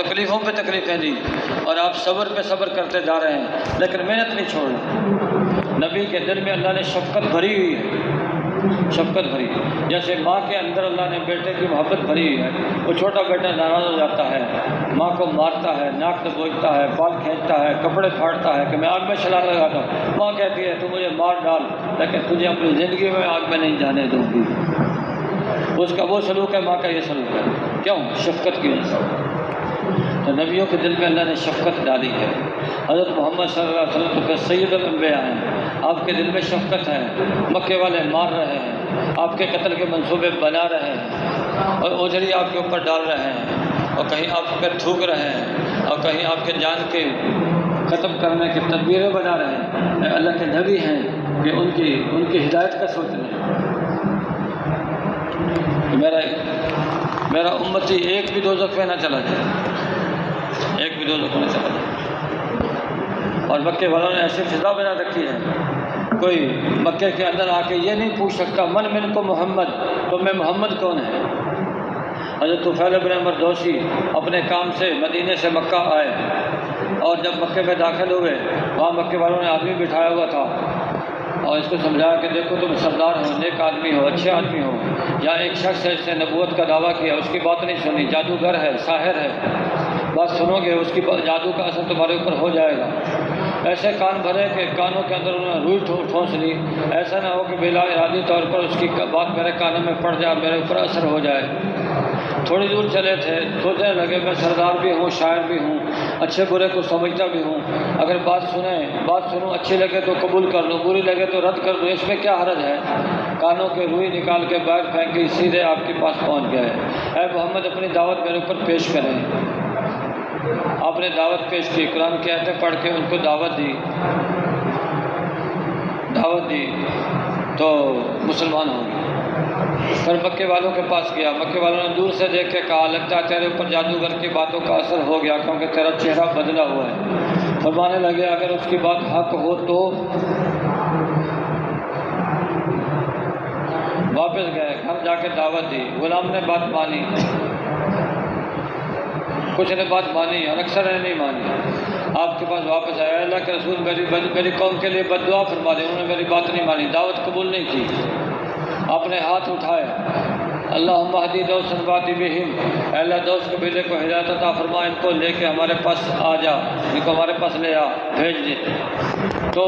تکلیفوں پہ تکلیفیں دی اور آپ صبر پہ صبر کرتے جا رہے ہیں، لیکن محنت نہیں چھوڑنا۔ نبی کے دل میں اللہ نے شفقت بھری ہوئی ہے، شفقت بھری، جیسے ماں کے اندر اللہ نے بیٹے کی محبت بھری ہوئی ہے۔ وہ چھوٹا بیٹا ناراض ہو جاتا ہے، ماں کو مارتا ہے، ناک دبوچتا ہے، بال کھینچتا ہے، کپڑے پھاڑتا ہے کہ میں آگ میں چھلانگ لگاتا ہوں، ماں کہتی ہے تو مجھے مار ڈال لیکن تجھے اپنی زندگی میں آگ میں نہیں جانے دوں گی۔ اس کا وہ سلوک ہے، ماں کا یہ سلوک ہے، کیوں؟ شفقت کی وجہ سے۔ تو نبیوں کے دل میں اللہ نے شفقت ڈالی ہے۔ حضرت محمد صلی اللہ علیہ وسلم تو سید الانبیاء ہیں، آپ کے دل میں شفقت ہے، مکے والے مار رہے ہیں، آپ کے قتل کے منصوبے بنا رہے ہیں اور اوجھری آپ کے اوپر ڈال رہے ہیں اور کہیں آپ پہ تھوک رہے ہیں اور کہیں آپ کے جان کے ختم کرنے کی تدبیریں بنا رہے ہیں۔ اے اللہ کے نبی ہیں کہ ان کی ہدایت کا سوچ رہے ہیں۔ میرا امتی ایک بھی دوزخ میں نہ چلا جائے، ایک بھی دوزخ میں نہ چلا جائے۔ اور مکے والوں نے ایسی فضا بنا رکھی ہے، کوئی مکے کے اندر آ کے یہ نہیں پوچھ سکتا من منکم محمد، تو میں محمد کون ہے؟ حضرت طفیل بن عمر دوسی اپنے کام سے مدینے سے مکہ آئے اور جب مکے میں داخل ہوئے، وہاں مکے والوں نے آدمی بٹھایا ہوا تھا اور اس کو سمجھایا کہ دیکھو تم سردار ہو، نیک آدمی ہو، اچھے آدمی ہو، یا ایک شخص ہے اس نے نبوت کا دعویٰ کیا، اس کی بات نہیں سنی، جادوگر ہے، ساحر ہے، بات سنو گے اس کی جادو کا اثر تمہارے اوپر ہو جائے گا۔ ایسے کان بھرے کہ کانوں کے اندر انہوں نے روئی ٹھونس لی، ایسا نہ ہو کہ بلا ارادی طور پر اس کی بات میرے کانوں میں پڑ جائے، میرے اوپر اثر ہو جائے۔ تھوڑی دور چلے تھے، سوچنے لگے میں سردار بھی ہوں، شاعر بھی ہوں، اچھے برے کو سمجھتا بھی ہوں، اگر بات سنوں اچھی لگے تو قبول کر لوں، بری لگے تو رد کر دوں، اس میں کیا حرج ہے؟ کانوں کے روئی نکال کے باہر پھینک کے سیدھے آپ کے پاس پہنچ گئے۔ اے محمد اپنی دعوت میرے اوپر پیش کریں۔ آپ نے دعوت پیش کی، قرآن کی آیتیں پڑھ کے ان کو دعوت دی تو مسلمان ہو گئے۔ پھر مکے والوں کے پاس گیا، مکے والوں نے دور سے دیکھ کے کہا لگتا ہے تیرے اوپر جادوگر کی باتوں کا اثر ہو گیا کیونکہ تیرا چہرہ بدلا ہوا ہے۔ فرمانے لگے اگر اس کی بات حق ہو تو واپس گئے، گھر جا کے دعوت دی، غلام نے بات مانی، کچھ نے بات مانی اور اکثر نے نہیں مانی۔ آپ کے پاس واپس آیا، اللہ کے رسول میری قوم کے لیے بد دعا فرما دے، انہوں نے میری بات نہیں مانی، دعوت قبول نہیں کی۔ آپ نے ہاتھ اٹھائے، اللہم اہدی دوسا واہد بہم، اے اللہ دوس قبیلے کو ہدایت عطا فرما، ان کو لے کے ہمارے پاس آ جا، ان کو ہمارے پاس لے آ، بھیج دے۔ تو